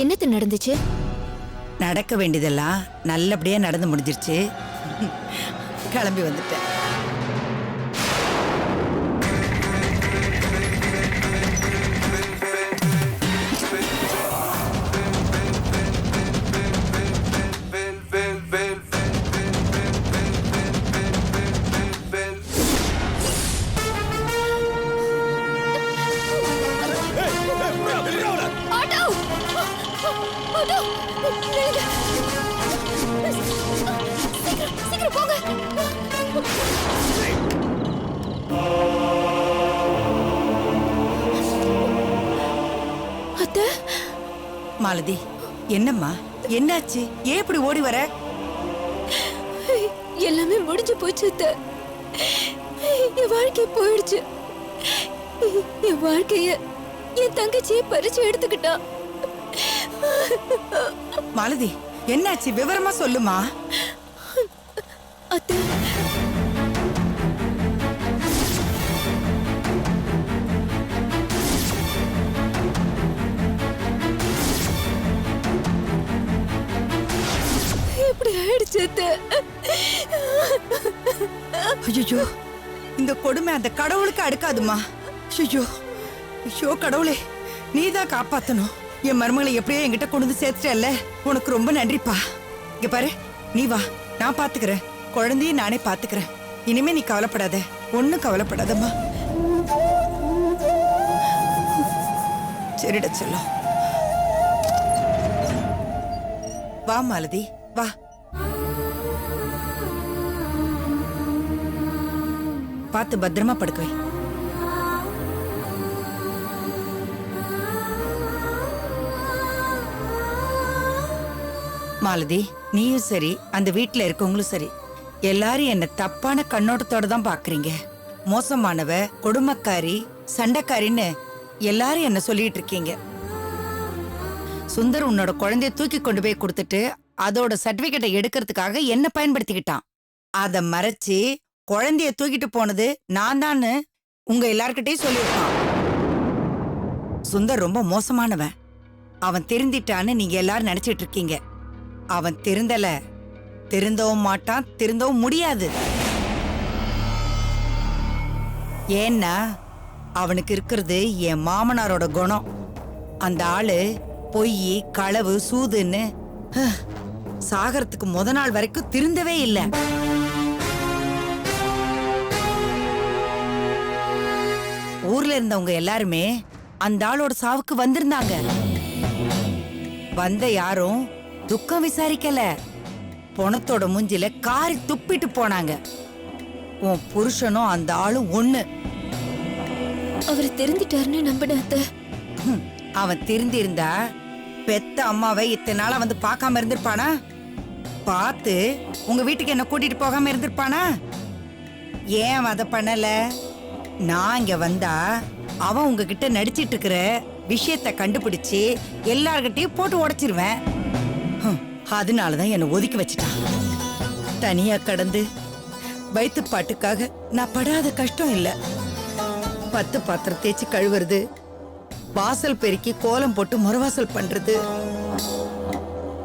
என்னது நடந்துச்சு? நடக்க வேண்டியதெல்லாம் நல்லபடியா நடந்து முடிஞ்சிருச்சு. கிளம்பி வந்துட்டேன். சீக்கிரம் போங்க. அத்தை. மாலதி, என்னம்மா என்னாச்சு? ஏன் இப்படி ஓடி வர? எல்லாமே முடிஞ்சு போச்சு அத்தை. என் வாழ்க்கை போயிடுச்சு. என் வாழ்க்கைய என் தங்கச்சியை பறிச்சு எடுத்துக்கிட்டா. மாலதி, என்னாச்சு? விவரமா சொல்லுமா. அத்தை, இப்படி ஆயிடுச்சு அத்தை. ஐயோ, இந்த கொடுமை அந்த கடவுளுக்கு அடுக்காதுமா. ஐயோ ஐயோ கடவுளே, நீதான் காப்பாத்தணும். என் மருமகளை எப்படியோ என்கிட்ட கொண்டு வந்து சேர்த்துட்டல்ல, உனக்கு ரொம்ப நன்றிப்பா. இங்க பாரு, நீ வா, நான் பாத்துக்கிறேன். குழந்தையும் நானே பாத்துக்கிறேன். இனிமே நீ கவலைப்படாத, ஒன்னும் கவலைப்படாதம்மா. சரிடா செல்லம். வா மாலதி, வா. பார்த்து பத்திரமா படுக்க வை. மாலதி, நீயும் சரி, அந்த வீட்டுல இருக்கவங்களும் சரி, எல்லாரும் என்ன தப்பான கண்ணோட்டத்தோட தான் பாக்குறீங்க. மோசமானவ, கொடுமைக்காரி, சண்டைக்காரின்னு எல்லாரும் என்ன சொல்லிட்டு இருக்கீங்க. சுந்தர் உன்னோட குழந்தைய தூக்கி கொண்டு போய் கொடுத்துட்டு அதோட சர்டிபிகேட்டை எடுக்கிறதுக்காக என்ன பயன்படுத்திக்கிட்டான். அத மறைச்சு குழந்தைய தூக்கிட்டு போனது நான் தான் உங்க எல்லார்கிட்டயும் சொல்லியிருக்கான். சுந்தர் ரொம்ப மோசமானவன். அவன் திருந்திட்டான்னு நீங்க எல்லாரும் நினைச்சிட்டு இருக்கீங்க. அவன் திருந்தல, திருந்தவும் மாட்டான், திருந்தவும் முடியாது. ஏன்னா அவனுக்கு இருக்கிறது என் மாமனாரோட குணம். அந்த ஆளு பொய், களவு, சூதுன்னு சாகரத்துக்கு முத நாள் வரைக்கும் திருந்தவே இல்லை. ஊர்ல இருந்தவங்க எல்லாருமே அந்த ஆளோட சாவுக்கு வந்திருந்தாங்க. வந்த யாரும் துக்கம் விசாரிக்கல, பொணத்தோட மூஞ்சில காரி துப்பிட்டு போனாங்க. உன் புருஷனும் அந்த ஆளும் ஒண்ணு. அவர் தெரிஞ்சிட்டாருன்னு நம்பினேன் அத்தை. அவன் திருந்திருந்தா பெத்த அம்மாவை இத்தனை நாளா வந்து பார்க்காம இருந்திருப்பானா? பார்த்து உங்க வீட்டுக்கு என்ன கூட்டிட்டு போகாம இருந்திருப்பானா? ஏன் அவன் அதை பண்ணல? நான் இங்க வந்தா அவன் உங்ககிட்ட நடிச்சிட்டு இருக்கிற விஷயத்த கண்டுபிடிச்சு எல்லார்கிட்டையும் போட்டு உடைச்சிருவேன். அதனாலதான் என்னை ஒதுக்கி வச்சுட்டான். தனியா கடந்து வயிற்று பாட்டுக்காக நான் படாத கஷ்டம் இல்ல. 10 பாத்திரம் தேய்ச்சி கழுவுறது, வாசல் பெருக்கி கோலம் போட்டு மறுவாசல் பண்றது,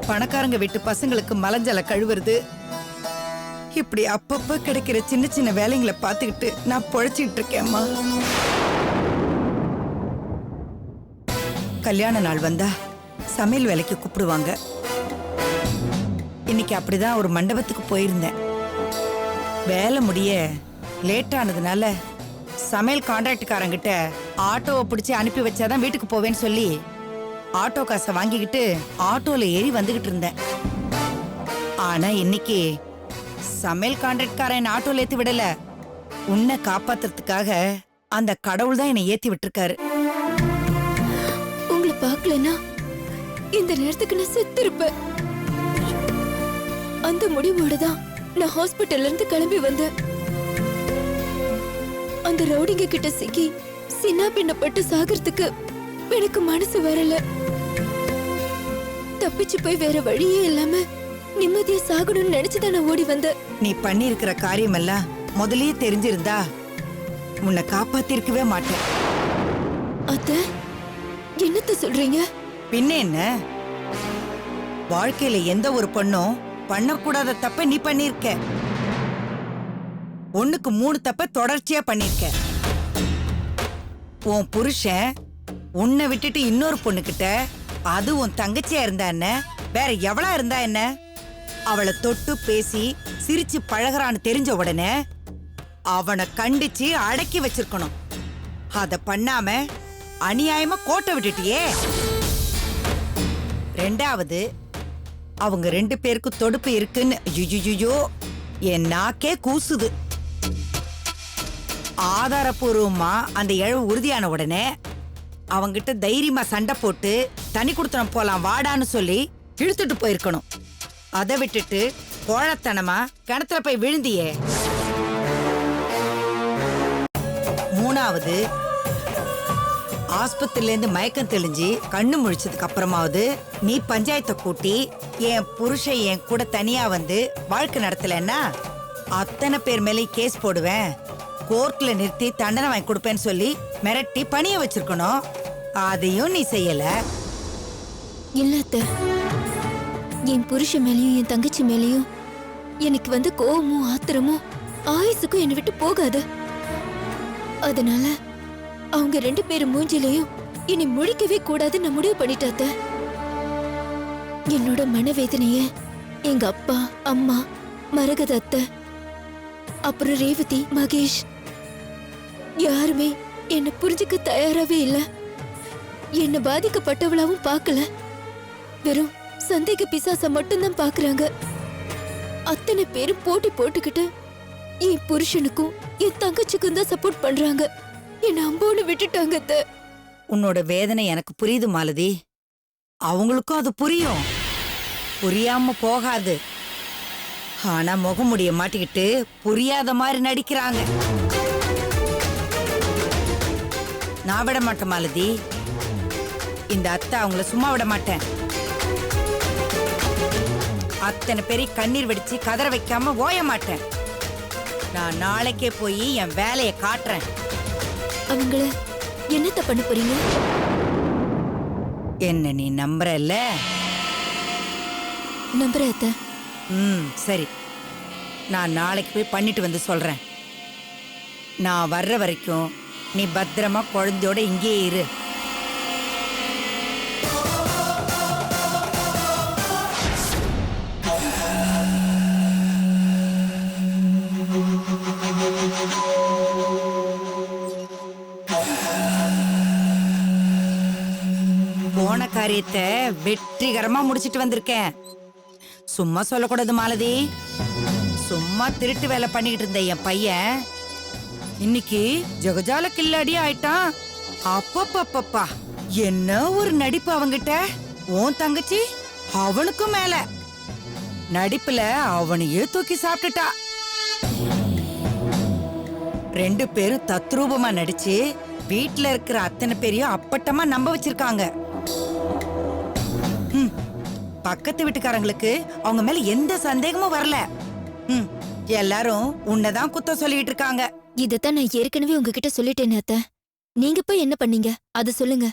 பணக்காரங்க வீட்டு பசங்களுக்கு மலஞ்சல கழுவுறது, இப்படி அப்பப்ப கிடைக்கிற சின்ன சின்ன வேலைங்களை பார்த்துக்கிட்டு நான் பொழைச்சிட்டு இருக்கேம்மா. கல்யாண நாள் வந்தா சமையல் வேலைக்கு கூப்பிடுவாங்க. இன்னைக்கு அப்படிதான் ஒரு மண்டபத்துக்கு போயிருந்தேன். வேலை முடிய லேட் ஆனதுனால சமையல் கான்ட்ராக்டுக்காரங்கிட்ட ஆட்டோவை பிடிச்சி அனுப்பி வச்சாதான் வீட்டுக்கு போவேன்னு சொல்லி ஆட்டோ காசை வாங்கிக்கிட்டு ஆட்டோல ஏறி வந்துகிட்டு இருந்தேன். ஆனா இன்னைக்கு சமையல் கான்ட்ராக்ட்காரன் ஆட்டோல ஏத்தி விடல, உன்னை காப்பாத்துறதுக்காக அந்த கடவுள் தான் என்னை ஏத்தி விட்டுருக்காரு. உங்களை பார்க்கலனா இந்த நேரத்துக்கு நான் செத்து இருப்பேன். அந்த முடிவோட தான் நான் ஹாஸ்பிட்டல்ல இருந்து கிளம்பி வந்தேன். அந்த அந்த ரவுடிங்க கிட்ட சிக்கி சின்ன பின்னப்பட்டு சாகிறதுக்கு எனக்கு மனசு வரல. தப்பிச்சு போய் வேற வழியே இல்லாம நிம்மதியா சாகணும்னு நினைச்சுதான் நான் ஓடி வந்தேன். நீ பண்ணிருக்கிற காரியம் எல்லாம் முதல்லயே தெரிஞ்சிருந்தா உன்னை காப்பாத்திருக்கவே மாட்டேன். அத்த, என்னத்த சொல்றீங்க? பின்ன என்ன, வாழ்க்கையில எந்த ஒரு பொண்ணும் பண்ணக்கூடாத தப்ப நீ பண்ணிருக்க. ஒண்ணுக்கு 3 தப்ப தொடர்ச்சியா பண்ணிருக்க. உன் புருஷன் உன்னை விட்டுட்டு இன்னொரு பொண்ணுகிட்ட, அது உன் தங்கச்சியா இருந்தா என்ன, வேற எவளா இருந்தா என்ன, அவளை தொட்டு பேசி சிரிச்சு பழகுறான்னு தெரிஞ்ச உடனே அவனை கண்டிச்சு அடக்கி வச்சிருக்கணும். அத பண்ணாம அநியாயமா கோட்டை விட்டுட்டியே. ரெண்டாவது, அவங்க 2 பேருக்கு தொடுப்பு இருக்குன்னு ஐயோ என் நாக்கே கூசுது. ஆதாரபூர்வமா அந்த இழவு உறுதியான உடனே அவங்கிட்ட தைரியமா சண்டை போட்டு தனி கொடுத்தனம் போலாம் வாடான்னு சொல்லி இழுத்துட்டு போயிருக்கணும். அதை விட்டுட்டு கோழத்தனமா கிணத்துல போய் விழுந்தியே. மூணாவது, ஆஸ்பத்திரில இருந்து மயக்கம் தெளிஞ்சு கண்ணு முழிச்சதுக்கு அப்புறமாவது நீ பஞ்சாயத்தை கூட்டி என் புருஷன் என் கூட தனியா வந்து வாழ்க்கை நடத்தலன்னா அத்தனை பேர் மேலே கேஸ் போடுவேன், கோர்ட்ல நிறுத்தி தண்டனை வாங்கி கொடுப்பேன்னு சொல்லி மிரட்டி பணிய வச்சிருக்கணும். அதையும் நீ செய்யல. இல்ல அத்த, என் புருஷன் மேலயும் என் தங்கச்சி மேலயும் எனக்கு வந்து கோவமும் ஆத்திரமும் ஆயுசுக்கும் என்னை விட்டு போகாது. அதனால அவங்க 2 பேரும் மூஞ்சிலையும் இனி முழிக்கவே கூடாது நான் முடிவு பண்ணிட்டாத்த. என்னோட மனவேதனைய எங்க அப்பா, அம்மா, மரகத அத்தை, அப்புறம் ரேவதி, மகேஷ் யாருமே என்ன புரிஞ்சுக்க தயாராவே இல்ல. என்ன பாதிக்கப்பட்டவளாவும் பார்க்கல, வெறும் சந்தேக பிசாச மட்டும்தான் பாக்குறாங்க. அத்தனை பேரும் போட்டி போட்டுக்கிட்டு என் புருஷனுக்கும் என் தங்கச்சிக்கும் தான் சப்போர்ட் பண்றாங்க. என்ன அம்போன்னு விட்டுட்டாங்க அத்தை. உன்னோட வேதனை எனக்கு புரியுது மாலதி. அவங்களுக்கும் அது புரியும், புரியாம போகாது. ஆனா முகமுடிய மாட்டிக்கிட்டு புரியாத மாதிரி நடிக்கிறாங்க. நான் விட மாட்டேன் மாலதி. இந்த அத்தை அவங்கள சும்மா விட மாட்டேன். அத்தனை பேரை கண்ணீர் வெடிச்சு கதற வைக்காம ஓய மாட்டேன். நான் நாளைக்கே போய் என் வேலையை காட்டுறேன். அவங்கள என்னத்த பண்ண போறீங்க? என்ன நீ நம்புறல்ல? நம்புறேன் அத்தை. சரி, நான் நாளைக்கு போய் பண்ணிட்டு வந்து சொல்றேன். நான் வர்ற வரைக்கும் நீ பத்திரமா குழந்தையோட இங்கேயே இரு. போன காரியத்தை வெற்றிகரமா முடிச்சிட்டு வந்திருக்கேன். சும்மா சொல்லக்கூடாது மாலதி. சும்மா திருட்டு வேலை பண்ணிக்கிட்டு இருந்த என் பையன் இன்னைக்கு ஜகஜால கில்லாடி ஆயிட்டான். அப்பப்பப்பப்பா, என்ன ஒரு நடிப்பு அவங்கிட்ட. உன் தங்கச்சி அவனுக்கும் மேல நடிப்புல அவனையே தூக்கி சாப்பிட்டுட்டா. 2 பேரும் தத்ரூபமா நடிச்சு வீட்டுல இருக்கிற அத்தனை பேரையும் அப்பட்டமா நம்ப வச்சிருக்காங்க. பக்கத்து வீட்டுக்காரங்களுக்கு அவங்க மேல எந்த சந்தேகமும் வரல. எல்லாரும் உன்னதான் குத்தம் சொல்லிட்டு இருக்காங்க. இதத்தான் நான் ஏற்கனவே உங்ககிட்ட சொல்லிட்டேன் அத்தை. நீங்க போய் என்ன பண்ணீங்க அத சொல்லுங்க.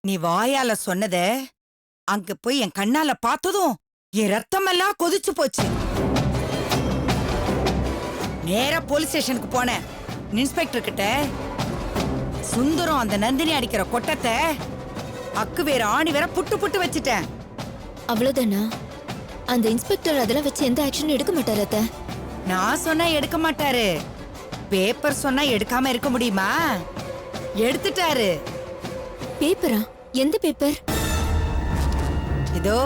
நீ வாயால சொன்னத அங்க போய் என் கண்ணால பார்த்ததும் என் ரத்தமெல்லாம் கொதிச்சு போச்சு. நேரா போலீஸ் ஸ்டேஷனுக்கு போனேன். இன்ஸ்பெக்டர் கிட்ட சுந்தரம் அந்த நந்தினி அடிக்கிற கொட்டத்தை அக்கு வேற ஆணி வேற புட்டு புட்டு வச்சுட்டேன். அவ்வளவுதானா? அந்த இன்ஸ்பெக்டர் அதெல்லாம் வச்சு எந்த ஆக்ஷனும் எடுக்க மாட்டாரு அத்தை. நான் சொன்னா எடுக்க மாட்டாரு. பேப்பர் சொன்னா எடுக்காம இருக்க முடியுமா? எடுத்துட்டாரு. பேப்பரா? எந்த பேப்பர்? இதோ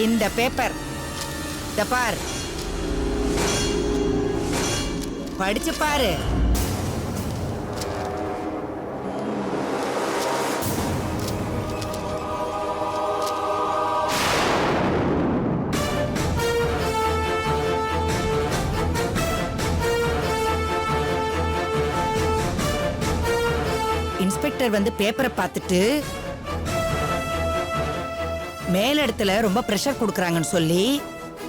இந்த பேப்பர். இத பார், படிச்சு பாரு. இன்ஸ்பெக்டர் வந்து பேப்பரை பார்த்துட்டு மேலிடத்துல ரொம்ப பிரஷர் கொடுக்கறாங்கன்னு சொல்லி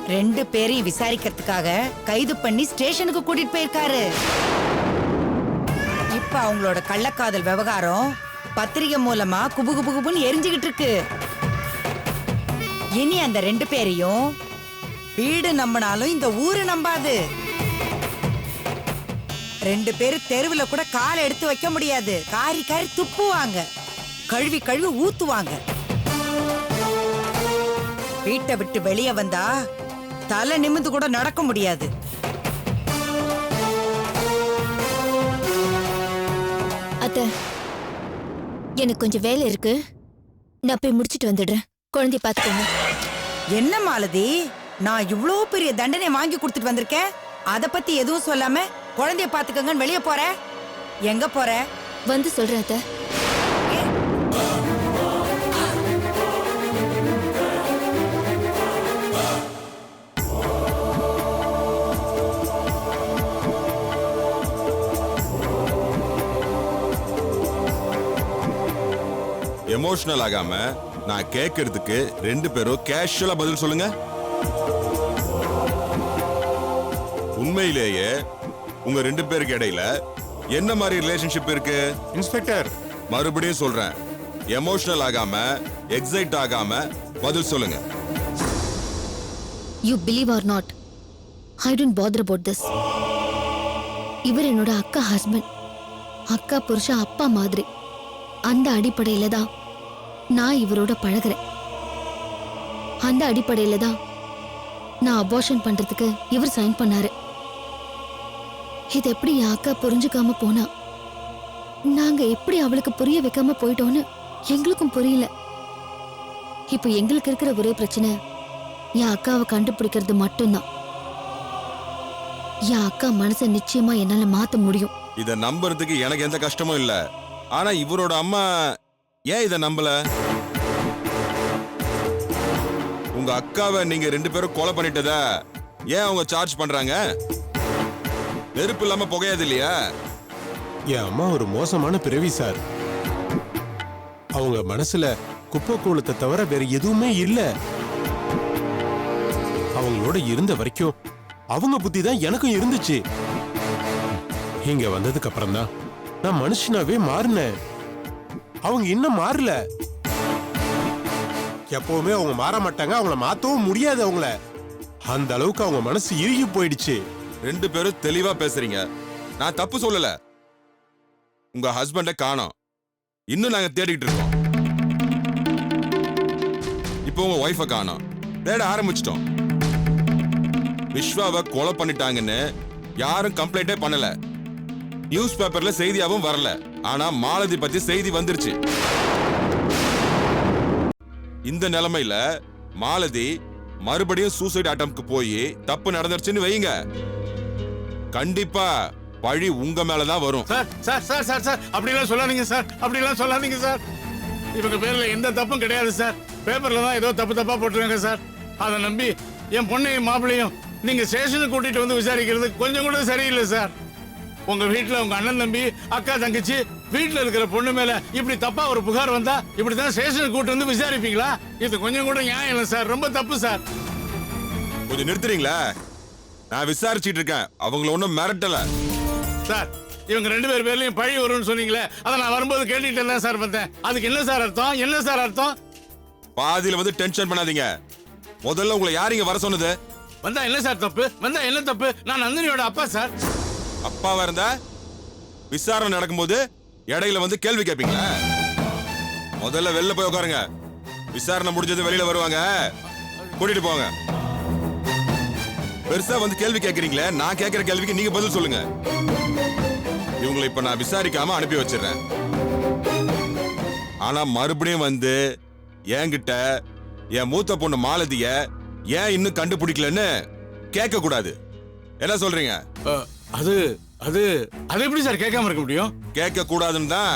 2 பேரையும் விசாரிக்கிறதுக்காக கைது பண்ணி ஸ்டேஷனுக்கு கூட்டிட்டு போயிருக்காரு. இப்ப அவங்களோட கள்ளக்காதல் விவகாரம் பத்திரிகை மூலமா குபுகுபுகுபுன்னு எரிஞ்சுகிட்டு இருக்கு. இனி அந்த 2 பேரையும் வீடு நம்பினாலும் இந்த ஊரு நம்பாது. 2 பேரும் தெருவுல கூட காலை எடுத்து வைக்க முடியாது. காரி காரி துப்புவாங்க, கழுவி கழுவி ஊத்துவாங்க. வீட்டை விட்டு வெளியே வந்தா தலை நிமிந்து கூட நடக்க முடியாது. அத்தை, எனக்கு கொஞ்சம் வேலை இருக்கு, நான் போய் முடிச்சிட்டு வந்துடுறேன். குழந்தைய பாத்துக்கோங்க. என்ன மாலதி, நான் இவ்ளோ பெரிய தண்டனை வாங்கி கொடுத்துட்டு வந்திருக்கேன், அத பத்தி எதுவும் சொல்லாம குழந்தைய பாத்துக்கங்கன்னு வெளியே போற? எங்க போற? வந்து சொல்றேன் அத்தை. எமோஷனல் ஆகாம நான் கேட்கறதுக்கு 2 பேரும் கேஷுவலா பதில் சொல்லுங்க. உண்மையிலேயே உங்க 2 பேருக்கு இடையில என்ன மாதிரி ரிலேஷன்ஷிப் இருக்கு? இன்ஸ்பெக்டர், மறுபடியும் சொல்றேன், எமோஷனல் ஆகாம எக்ஸைட் ஆகாம பதில் சொல்லுங்க. You believe or not, I don't bother about this. இவர் என்னோட அக்கா ஹஸ்பண்ட், அக்கா புருஷன் அப்பா மாதிரி. அந்த அடிப்படையில தான் நான் இவரோட பழகுறேன். அந்த அடிப்படையில தான் நான் அபார்ஷன் பண்றதுக்கு இவர் சைன் பண்ணாரு. இது எப்படி என் அக்கா புரிஞ்சுக்காம போனா, நாங்க எப்படி அவளுக்கு புரிய வைக்காம போயிட்டோன்னு எங்களுக்கும் புரியல. இப்போ எங்களுக்கு இருக்கிற ஒரே பிரச்சனை என் அக்காவை கண்டுபிடிக்கிறது மட்டும்தான். என் அக்கா மனசை நிச்சயமா என்னால மாத்த முடியும். இத நம்புறதுக்கு எனக்கு எந்த கஷ்டமும் இல்ல. ஆனா இவரோட அம்மா ஏன் இத நம்பல? உங்க அக்காவை நீங்க 2 பேரும் கொலை பண்ணிட்டதா ஏன் அவங்க சார்ஜ் பண்றாங்க? நெருப்பு இல்லாம புகையாது இல்லையா? என் அம்மா ஒரு மோசமான பிறவி சார். அவங்க மனசுல குப்பை கூலத்தை தவிர வேற எதுவுமே இல்ல. அவங்களோட இருந்த வரைக்கும் அவங்க புத்தி தான் எனக்கும் இருந்துச்சு. இங்க வந்ததுக்கு அப்புறம் தான் நான் மனுஷனாவே மாறினேன். அவங்க இன்னும் மாறல. எப்பவுமே அவங்க மாற மாட்டாங்க, அவங்கள மாத்தவும் முடியாது. அவங்கள அந்த அளவுக்கு அவங்க மனசு இறுகி போயிடுச்சு. 2 பேரும் தெளிவா பேசுறீங்க. நான் தப்பு சொல்லல. உங்க ஹஸ்பண்ட காணோம், இன்னும் நாங்க தேடிட்டு இருக்கோம். இப்போ உங்க ஒய்ஃபை காணோம், தேட ஆரம்பிச்சிட்டோம். விஸ்வாவை கொலை பண்ணிட்டாங்கன்னு யாரும் கம்ப்ளைண்டே பண்ணல. நியூஸ் பேப்பர்ல செய்தியாவும் வரல. ஆனா மாலதி பத்தி செய்தி வந்துருச்சு. இந்த நிலைமையில மாலதி மறுபடியும் சூசைட் அட்டம்ப்ட்க்கு போய் தப்பு நடந்துருச்சுன்னு வைங்க, கண்டிப்பா பழி உங்க மேலதான் வரும். Sir sir sir sir sir அப்படிலாம் சொல்லாதீங்க சார், அப்படிலாம் சொல்லாதீங்க சார். இவங்க பேர்ல எந்த தப்பும் கிடையாது சார். பேப்பர்ல தான் ஏதோ தப்பா போட்டுருக்காங்க சார். அதை நம்பி என் பொண்ணையும் மாப்பிளையும் நீங்க ஸ்டேஷனுக்கு கூட்டிட்டு வந்து விசாரிக்கிறது கொஞ்சம் கூட சரியில்லை சார். உங்க வீட்டுல உங்க அண்ணன் தம்பி அக்கா தங்கச்சி வீட்டுல இருக்கிற பொண்ணு மேல இப்படி தப்பா ஒரு புகார் வந்தா இப்படிதான் ஸ்டேஷனுக்கு கூட்டு வந்து விசாரிப்பீங்களா? இது கொஞ்சம் கூட நியாயம் இல்லை சார், ரொம்ப தப்பு சார். கொஞ்சம் நிறுத்துறீங்களா? நான் விசாரிச்சுட்டு இருக்கேன், அவங்கள ஒண்ணும் மிரட்டல சார். இவங்க 2 பேர்லயும் பழி வரும்னு சொன்னீங்களே, அதை நான் வரும்போது கேட்டுட்டு தான் சார் வந்தேன். அதுக்கு என்ன சார் அர்த்தம்? என்ன சார் அர்த்தம்? பாதியில வந்து டென்ஷன் பண்ணாதீங்க. முதல்ல உங்களை யார் இங்க வர சொன்னது? வந்தா என்ன சார் தப்பு? வந்தா என்ன தப்பு? நான் நந்தினியோட அப்பா சார். அப்பாவா இருந்தா விசாரணை நடக்கும்போது இடையில வந்து கேள்வி கேட்பீங்களா? முதல்ல வெளில போய் உட்காருங்க. விசாரணை முடிஞ்சது வெளியில வருவாங்க, கூட்டிட்டு போங்க. பெருசா வந்து கேள்வி கேட்கறீங்களே, நான் கேட்கிற கேள்விக்கு நீங்க பதில் சொல்லுங்க. இவங்களை இப்ப நான் விசாரிக்காம அனுப்பி வச்சிடுறேன். ஆனா மறுபடியும் வந்து என்கிட்ட என் மூத்த பொண்ணு மாலதிய ஏன் இன்னும் கண்டுபிடிக்கலன்னு கேட்க கூடாது. என்ன சொல்றீங்க? அது அது அது எப்படி சார் கேட்காம இருக்க முடியும்? கேட்க கூடாதுன்னு தான்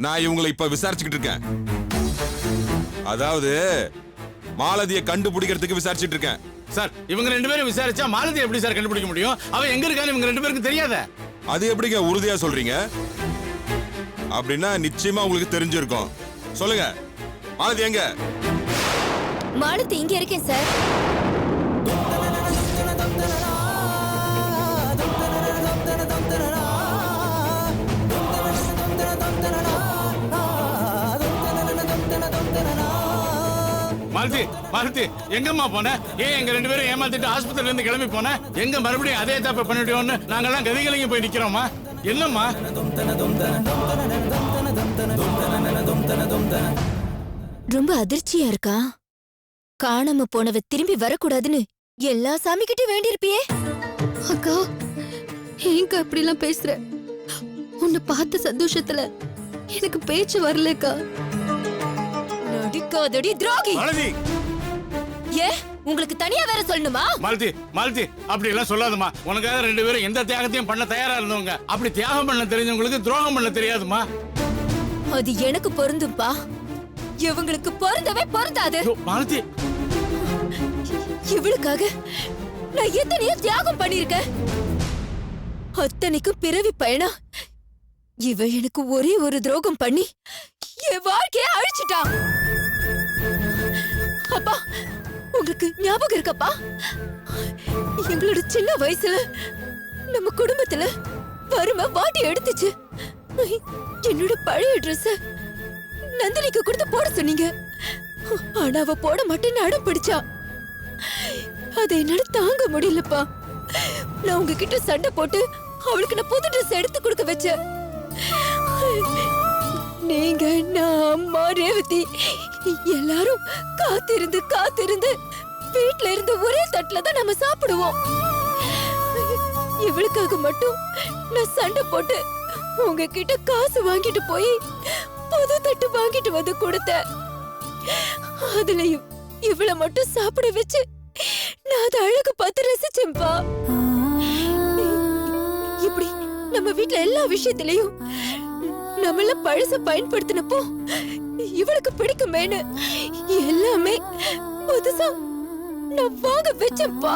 நான் இவங்களை இப்ப விசாரிச்சுக்கிட்டு இருக்கேன். அதாவது மாலதியை கண்டுபிடிக்கிறதுக்கு விசாரிச்சுட்டு இருக்கேன். சார், இவங்க 2 பேரும் விசாரிச்சா மாலதி எப்படி சார் கண்டுபிடிக்க முடியும்? அவ எங்க இருக்கான்னு இவங்க 2 பேருக்கு தெரியாத. அது எப்படிங்க உறுதியா சொல்றீங்க? அப்படின்னா நிச்சயமா உங்களுக்கு தெரிஞ்சிருக்கும். சொல்லுங்க, மாலதி எங்க? மாலதி இங்க இருக்கேன் சார். மாலதி, மாலதி எங்கம்மா போன? ஏன் எங்க 2 பேரும் ஏமாத்திட்டு ஆஸ்பத்திரியில இருந்து கிளம்பி போன? எங்க மறுபடியும் அதே தப்ப பண்ணிட்டோம்னு நாங்கெல்லாம் கதிகலங்கி போய் நிக்கிறோமா? என்னம்மா? ரொம்ப அதிர்ச்சியா இருக்கா? காணாம போனவ திரும்பி வரக்கூடாதுன்னு எல்லா சாமி கிட்ட வேண்டியிருப்பியே. அக்கா ஏங்க அப்படிலாம் பேசுற? உன்னை பார்த்த சந்தோஷத்துல எனக்கு பேச்சு வரலக்கா. நடிக்காதடி துரோகி. மாலதி, ஏ உங்களுக்கு தனியா வேற சொல்லணுமா? மாலதி, மாலதி அப்படி எல்லாம் சொல்லாதம்மா. உனக்காக 2 பேரும் எந்த தியாகத்தையும் பண்ண தயாரா இருந்தவங்க. அப்படி தியாகம் பண்ண தெரிஞ்சவங்களுக்கு துரோகம் பண்ண தெரியாதுமா. அது எனக்கு பொருந்தும்பா, இவங்களுக்கு பொருந்தவே பொருந்தாது. மாலதி, இவளுக்காக நான் எத்தனையோ தியாகம் பண்ணிருக்கேன். அத்தனைக்கும் பிறவி பயனா இவ எனக்கு ஒரே ஒரு துரோகம் பண்ணி என் வாழ்க்கைய அழிச்சிட்டான். அப்பா உங்களுக்கு ஞாபகம் இருக்கப்பா, எங்களோட சின்ன வயசுல நம்ம குடும்பத்துல வறுமை வாட்டி எடுத்துச்சு. என்னோட பழைய ட்ரெஸ் நந்தினிக்கு கொடுத்து போட சொன்னீங்க. ஆனா அவ போட மாட்டேன்னு அடம் பிடிச்சா. அதை என்னால தாங்க முடியலப்பா. நான் உங்ககிட்ட சண்டை போட்டு அவளுக்கு நான் புது ட்ரெஸ் எடுத்து கொடுக்க வச்சேன். நீங்க, நான், அம்மா, ரேவதி எல்லாரும் காத்திருந்து காத்திருந்து வீட்ல இருந்து ஒரே தட்டுல தான் நம்ம சாப்பிடுவோம். இவளுக்காக மட்டும் நான் சண்டை போட்டு உங்ககிட்ட காசு வாங்கிட்டு போய் புது தட்டு வாங்கிட்டு வந்து கொடுத்தேன். அதுலயும் இவளை மட்டும் சாப்பிட வச்சு நான் அதை அழகு பார்த்து ரசிச்சேன்பா. இப்படி நம்ம வீட்ல எல்லா விஷயத்திலயும் நம்மள பழச பயன்படுத்தினப்போ இவளுக்கு பிடிக்குமேனு எல்லாமே புதுசா நான் வாங்க வச்சேன்பா.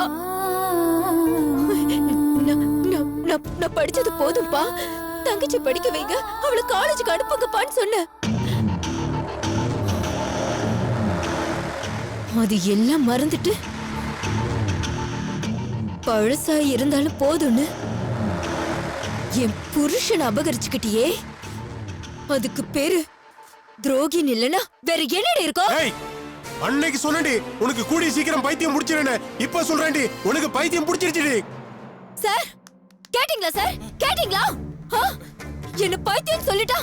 நான் படிச்சது போதும்பா, தங்கச்சி படிக்க வைங்க, அவளை காலேஜுக்கு அனுப்புங்கப்பான்னு சொன்னேன். அது எல்லாம் மறந்துட்டு பழசா இருந்தாலும் போதும்னு என் புருஷன் அபகரிச்சுக்கிட்டியே. அதுக்கு பேரு துரோகின்னு இல்லனா வேற என்னடி இருக்கும்? அன்னைக்கு சொன்னடி உனக்கு கூடி சீக்கிரம் பைத்தியம் முடிச்சிருன்னு. இப்ப சொல்றேன்டி உனக்கு பைத்தியம் முடிச்சிருச்சுடி. சார் கேட்டிங்களா? சார் கேட்டிங்களா? என்ன பைத்தியம் சொல்லிட்டா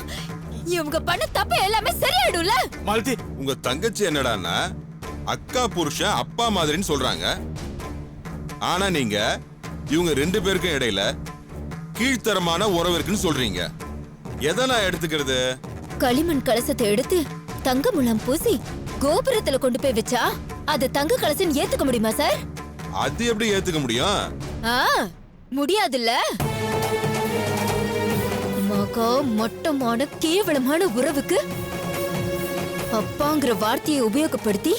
இவங்க பண்ண தப்பு எல்லாமே சரியாயிடும்ல. மாலதி, உங்க தங்கச்சி என்னடான்னா அக்கா புருஷன் அப்பா மாதிரின்னு சொல்றாங்க. ஆனா நீங்க இவங்க 2 பேருக்கும் இடையில கீழ்த்தரமான உறவு இருக்குன்னு சொல்றீங்க. எதை நான் எடுத்துக்கிறது? களிமண் கலசத்தை எடுத்து தங்க முலாம் பூசி கோபுரத்துல கொண்டு போய் வச்சா அது தங்க கலசம் ஏத்துக்க முடியுமா சார்? அது எப்படி ஏத்துக்க முடியும்? முடியாதுல்ல. மகா மட்டமான கேவலமான உறவுக்கு அப்பாங்கிற வார்த்தையை உபயோகப்படுத்தி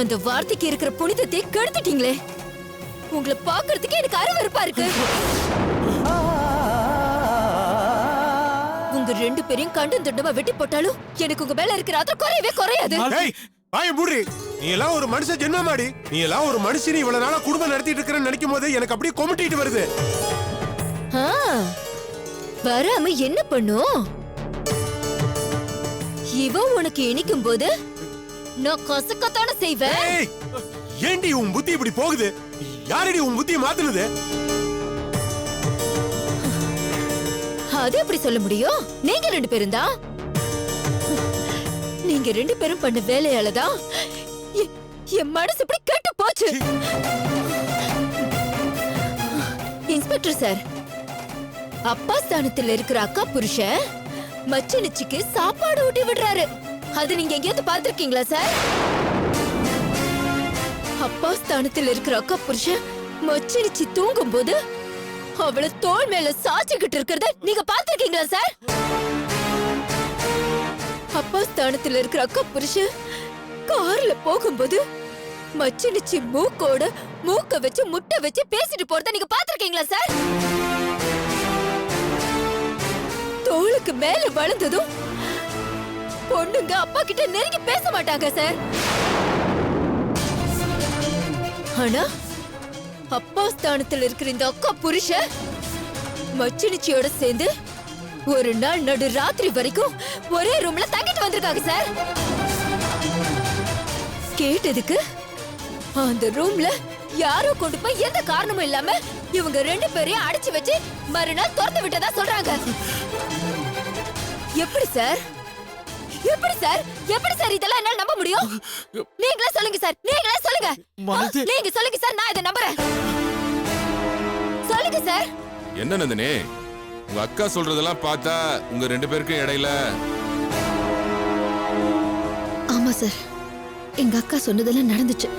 அந்த வார்த்தைக்கு இருக்கிற புனிதத்தை கெடுத்துட்டீங்களே. உங்களை பாக்குறதுக்கு எனக்கு அருவருப்பா இருக்கு. உங்க 2 பேரையும் கண்டும் துண்டமா வெட்டி போட்டாலும் எனக்கு உங்க மேல இருக்கிற ஆதரவு குறையவே குறையாது. வாய மூடி. நீ எல்லாம் ஒரு மனுஷ ஜென்மமாடி. நீ எல்லாம் ஒரு மனுஷன். இவ்வளவு நாளா குடும்பம் நடத்திட்டு இருக்கறன்னு நினைக்கும் போது எனக்கு அப்படியே கொமட்டிட்டு வருது. வராம என்ன பண்ணும்? இவ உனக்கு இனிக்கும் போது நான் கசக்கத்தான செய்வேன். ஏண்டி உன் புத்தி இப்படி போகுது? யாரடி உன் புத்தியை மாத்துனது? அது எப்படி சொல்ல முடியும்? நீங்க 2 பேரும் தான். நீங்க 2 பேரும் பண்ண வேலையாலதான் என் மனசு இப்படி கெட்டு போச்சு. இன்ஸ்பெக்டர் சார், அப்பா ஸ்தானத்துல இருக்கிற அக்கா புருஷன் மச்சனிச்சிக்கு சாப்பாடு ஊட்டி விடுறாரு. அது நீங்க எங்கேயாவது பாத்திருக்கீங்களா சார்? அப்பா ஸ்தானத்துல இருக்கிற அக்கா புருஷன் மச்சனிச்சி தூங்கும் போது அவளை தோள் மேல சாச்சிக்கிட்டு இருக்கிறத நீங்க பாத்திருக்கீங்களா சார்? அப்பா ஸ்தானத்துல இருக்கிற அக்கா புருஷன் கார்ல போகும்போது மச்சனிச்சி மூக்கோட மூக்க வச்சு முட்டை வச்சு பேசிட்டு போறத நீங்க பாத்திருக்கீங்களா சார்? தோளுக்கு மேல வளர்ந்ததும் பொண்ணுங்க அப்பா கிட்ட நெருங்கி பேச மாட்டாங்க சார். ஆனா அப்பா ஸ்தானத்துல இருக்கிற இந்த அக்கா புருஷன் மச்சினிச்சியோட சேர்ந்து ஒரு நாள் நடு ராத்திரி வரைக்கும் ஒரே ரூம்ல தங்கிட்டு வந்திருக்காங்க சார். கேட்டதுக்கு அந்த ரூம்ல யாரோ கொண்டு போய் எந்த காரணமும் இல்லாம இவங்க 2 பேரையும் அடிச்சு வச்சு மறுநாள் திறந்து விட்டதா சொல்றாங்க. எப்படி சார்? எப்படி சார்? எப்படி சார் இதெல்லாம் என்னால நம்ப முடியும்? நீங்களே சொல்லுங்க சார், நீங்களே சொல்லுங்க. நீங்க சொல்லுங்க சார், நான் இதை நம்புறேன். சொல்லுங்க சார். என்ன நந்தினி, உங்க அக்கா சொல்றதெல்லாம் பார்த்தா உங்க 2 பேருக்கும் இடையில. ஆமா சார், எங்க அக்கா சொன்னதெல்லாம் நடந்துச்சு.